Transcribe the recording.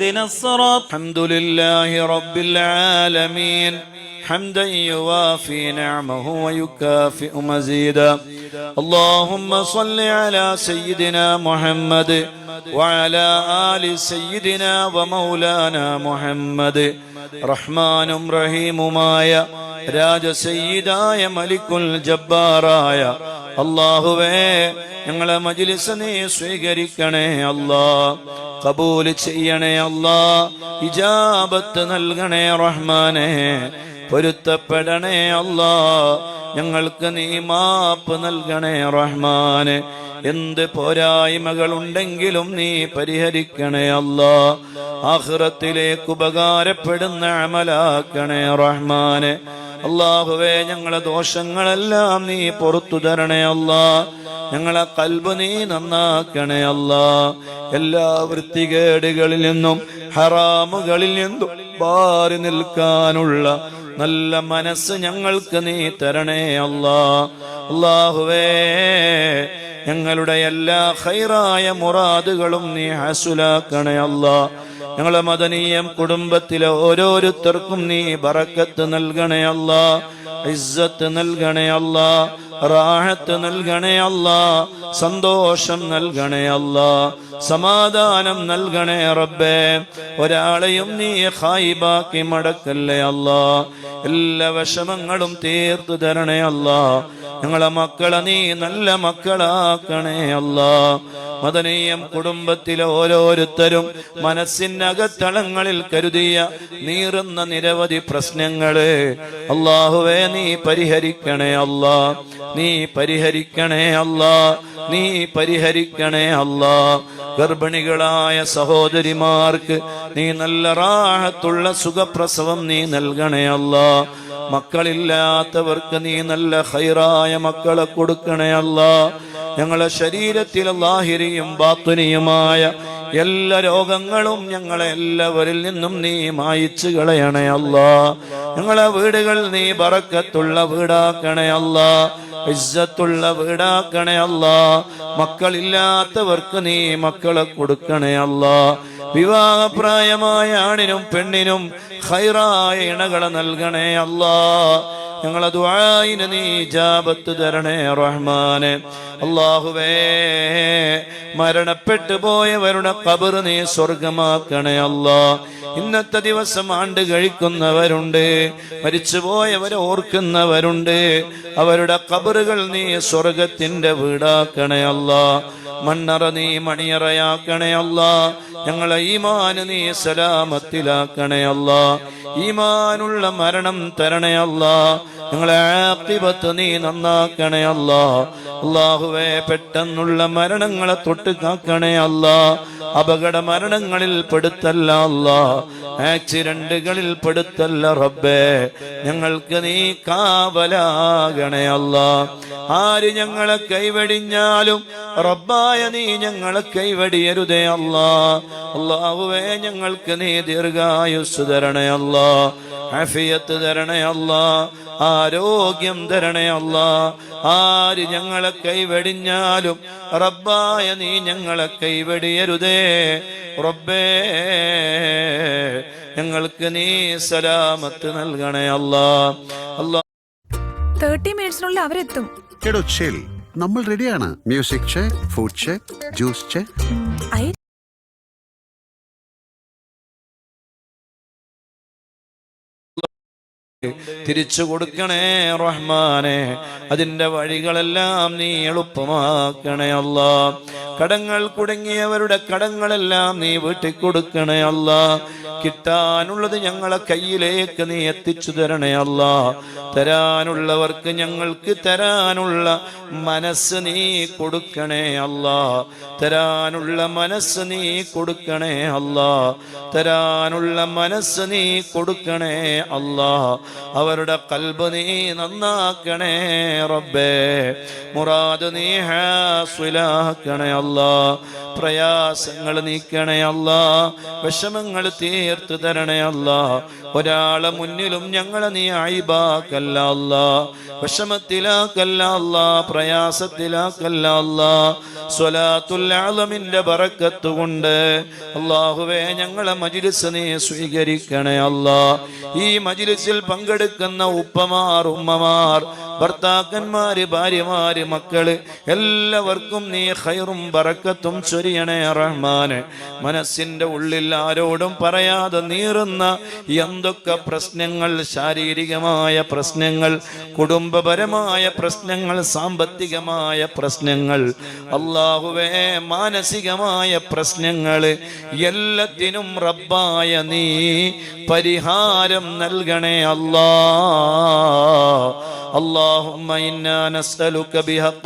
اهدنا الصراط. الحمد لله رب العالمين حمدا يوافي نعمه ويكافئ مزيدا. اللهم صل على سيدنا محمد وعلى آل سيدنا ومولانا محمد. റഹ്മാനും റഹീമുമായ രാജസയ്യിദായ മലിക്കുൽ ജബ്ബാറായ അല്ലാഹുവേ, ഞങ്ങളെ മജ്ലിസ് നീ സ്വീകരിക്കണേ അല്ലാ, കബൂൽ ചെയ്യണേ അല്ലാ, ഇജാബത്ത് നൽകണേ റഹ്മാനേ, പൊരുത്തപ്പെടണേ അല്ലാ, ഞങ്ങൾക്ക് നീ മാപ്പ് നൽകണേ റഹ്മാനെ. എന്ത് പോരായ്മകളുണ്ടെങ്കിലും നീ പരിഹരിക്കണേ അല്ലാ, ആഖിറത്തിലേക്ക് ഉപകാരപ്പെടുന്ന അമലാക്കണേ റഹ്മാനെ. അല്ലാഹുവേ, ഞങ്ങളെ ദോഷങ്ങളെല്ലാം നീ പുറത്തു തരണേ അല്ലാ, ഞങ്ങളെ ഖൽബ് നീ നന്നാക്കണേ അല്ലാ, എല്ലാ വൃത്തികേടുകളിൽ നിന്നും ഹറാമുകളിൽ നിന്നും മാറി നിൽക്കാനുള്ള നല്ല മനസ്സ് ഞങ്ങൾക്ക് നീ തരണേ അല്ലാ. അല്ലാഹുവേ, ഞങ്ങളുടെ എല്ലാ ഖൈറായ മുറാദുകളും നീ ഹസുലാക്കണേ അല്ലാ. ഞങ്ങളെ മദനീയം കുടുംബത്തിലെ ഓരോരുത്തർക്കും നീ ബറക്കത്ത് നൽകണേ അല്ലാ, ഇസ്സത്ത് നൽകണേ അല്ലാ, റാഹത്ത് നൽകണേ അല്ലാ, സന്തോഷം നൽകണേ അല്ലാ, സമാധാനം നൽകണേ റബ്ബേ. ഒരാളെയും നീ ഖായിബാക്കി മടക്കല്ലേ അല്ലാ, എല്ലാ വിഷമങ്ങളും തീർത്തു തരണേ അല്ലാ. ഞങ്ങളെ മക്കളെ നീ നല്ല മക്കളാക്കണേ അല്ലാ. മദനീയം കുടുംബത്തിലെ ഓരോരുത്തരും മനസ്സിനകത്തളങ്ങളിൽ കരുതിയ നീറുന്ന നിരവധി പ്രശ്നങ്ങള് അല്ലാഹുവേ നീ പരിഹരിക്കണേ അല്ലാ, നീ പരിഹരിക്കണേ അല്ലാ, നീ പരിഹരിക്കണേ അല്ലാ. ഗർഭിണികളായ സഹോദരിമാർക്ക് നീ നല്ല റാഹത്തുള്ള സുഖപ്രസവം നീ നൽകണേ അല്ലാ. മക്കളില്ലാത്തവർക്ക് നീ നല്ല ഖൈറായ മക്കളെ കൊടുക്കണേ അല്ലാ. ഞങ്ങളെ ശരീരത്തിൽ ലാഹിരിയും ബാത്തുനിയുമായ എല്ലാ രോഗങ്ങളും ഞങ്ങളെ എല്ലാവരിൽ നിന്നും നീ മായിച്ചു കളയണേ അല്ലാ. ഞങ്ങളെ വീടുകൾ നീ ബറക്കത്തുള്ള വീടാക്കണേ അല്ലാ, ഇസ്സത്തുള്ള വീടാക്കണേ അല്ലാ. മക്കളില്ലാത്തവർക്ക് നീ മക്കളെ കൊടുക്കണേ അല്ലാ. വിവാഹപ്രായമായ ആണിനും പെണ്ണിനും ഖൈറായ ഇണകളെ നൽകണേ അല്ലാ. ഞങ്ങളെ ദുആഇന് നീ ഇജാബത്ത് തരണേ റഹ്മാനെ. അല്ലാഹുവേ, മരണപ്പെട്ടു പോയവരുടെ ഖബർ നീ സ്വർഗമാക്കണേ അല്ലാ. ഇന്നത്തെ ദിവസം ആണ്ട് കഴിക്കുന്നവരുണ്ട്, മരിച്ചുപോയവരെ ഓർക്കുന്നവരുണ്ട്, അവരുടെ ഖബറുകൾ നീ സ്വർഗത്തിന്റെ വീടാക്കണേ അല്ലാ. മണ്ണറ നീ മണിയറയാക്കണേ അല്ലാ. ഞങ്ങളെ ഈമാന് നീ സലാമത്തിലാക്കണേ അല്ലാ. ഈമാനുള്ള മരണം തരണേ അല്ലാ. ഞങ്ങളെ ആഖിബത്ത് നീ നന്നാക്കണേ അല്ലാ. അല്ലാഹുവേ, പെട്ടെന്നുള്ള മരണങ്ങളെ തൊട്ട് കാക്കണേ അല്ലാ. അപകട മരണങ്ങളിൽ പെടുത്തല്ല അല്ലാ, ആക്സിഡന്റുകളിൽ പെടുത്തല്ല റബ്ബേ. ഞങ്ങൾക്ക് നീ കാവലാകണേ അല്ലാ. ആര് ഞങ്ങളെ കൈവടിഞ്ഞാലും റബ്ബായ നീ ഞങ്ങളെ കൈവടിയരുതേ അല്ലാ. അല്ലാഹുവേ, ഞങ്ങൾക്ക് നീ ദീർഘായുസ് തരണേ അല്ലാ, ആഫിയത്ത് തരണേ അല്ലാ, ആരോഗ്യം തരണേ അല്ലാ. ആര് ഞങ്ങളെ കൈവടിഞ്ഞാലും റബ്ബായ നീ ഞങ്ങളെ കൈവടിയരുതേ റബ്ബേ. ഞങ്ങൾക്ക് നീ സലാമത്ത് നൽകണേ അല്ലാ. 30 മിനിറ്റ്സിനുള്ളിൽ അവരെത്തും. നമ്മൾ റെഡിയാണ്. Music check, food check, juice check. തിരിച്ചു കൊടുക്കണേ റഹ്മാനെ. അതിന്റെ വഴികളെല്ലാം നീ എളുപ്പമാക്കണേ അല്ലാ. കടങ്ങൾ കുടുങ്ങിയവരുടെ കടങ്ങളെല്ലാം നീ വീട്ടിക്കൊടുക്കണേ അല്ലാ. കിട്ടാനുള്ളത് ഞങ്ങളെ കയ്യിലേക്ക് നീ എത്തിച്ചു തരണേ അല്ലാ. തരാനുള്ളവർക്ക് ഞങ്ങൾക്ക് തരാനുള്ള മനസ്സ് നീ കൊടുക്കണേ അല്ലാ. തരാനുള്ള മനസ്സ് നീ കൊടുക്കണേ അല്ലാ. തരാനുള്ള മനസ്സ് നീ കൊടുക്കണേ അല്ലാ. അവരുടെ ഖൽബ് നീ നന്നാക്കണേ റബ്ബേ. മുറാദ് നീ ഹാസിലാക്കണേ അല്ലാ. പ്രയാസങ്ങൾ നീക്കണേ അല്ലാ. വിഷമങ്ങൾ തീർത്തു തരണേ അല്ലാ. ഒരാളെ മുന്നിലും ഞങ്ങളെ നീ അയിബാക്കല്ല അല്ലാ. വിഷമത്തിലാക്കല്ല അല്ലാ. പ്രയാസത്തിലാക്കല്ല അല്ലാ. സ്വലാത്തുൽ അളമിന്റെ ബറക്കത്ത് കൊണ്ട് അല്ലാഹുവേ ഞങ്ങളെ മജ്ലിസ് നീ സ്വീകരിക്കണേ അല്ലാ. ഈ മജ്ലിസിൽ പങ്കെടുക്കുന്ന ഉപ്പമാർ, ഉമ്മമാർ, ഭർത്താക്കന്മാര്, ഭാര്യമാര്, മക്കള് എല്ലാവർക്കും നീ ഖൈറും ബറക്കത്തും ചൊരിയണേ റഹ്മാനെ. മനസ്സിന്റെ ഉള്ളിൽ ആരോടും പറയാതെ നീറുന്ന എന്തൊക്കെ പ്രശ്നങ്ങൾ, ശാരീരികമായ പ്രശ്നങ്ങൾ, കുടുംബപരമായ പ്രശ്നങ്ങൾ, സാമ്പത്തികമായ പ്രശ്നങ്ങൾ, അല്ലാഹുവേ മാനസികമായ പ്രശ്നങ്ങൾ, എല്ലാത്തിനും റബ്ബായ നീ പരിഹാരം നൽകണേ അല്ലാ. اللهم إنا نسألك بحق